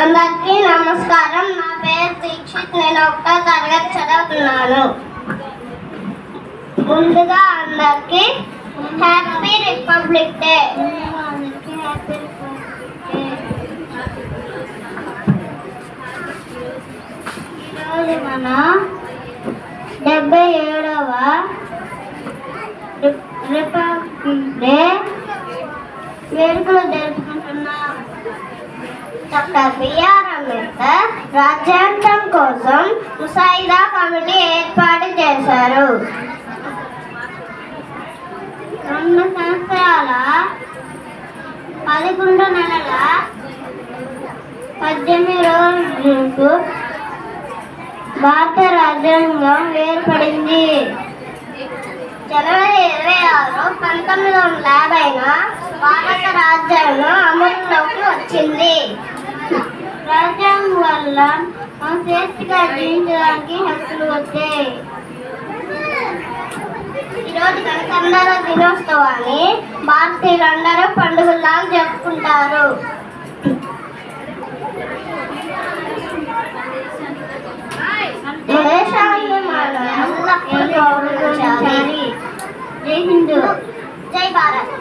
అందరికీ నమస్కారం. నా పేరు దీక్షిత్. నేను 1వ తరగతి చదువుతున్నాను. ముందుగా అందరికీ హ్యాపీ రిపబ్లిక్ డే. ఈరోజు మన 77వ రిపబ్లిక్ డే వేడుకలు జరుపుకుంటున్నాం. డాక్టర్ బిఆర్ అంబేద్కర్ రాజ్యాంగం కోసం ముసాయిదా కమిటీ ఏర్పాటు చేశారు. 2 సంవత్సరాల 11 నెలల 18 రోజులకు భారత రాజ్యాంగం ఏర్పడింది. జనవరి 26, 1950న భారత రాజ్యాంగం అమలులోకి వచ్చింది. రాజ్యాంగం వల్ల మనం స్వేచ్ఛగా జీవించడానికి హక్కులు వచ్చాయి. ఈరోజు గణతంత్ర దినోత్సవాన్ని భారతీయులందరూ పండుగలాగా జరుపుకుంటారు. దేశాన్ని మనం ఎల్లప్పుడూ గౌరవించాలి. జై హిందూ, జై భారత్.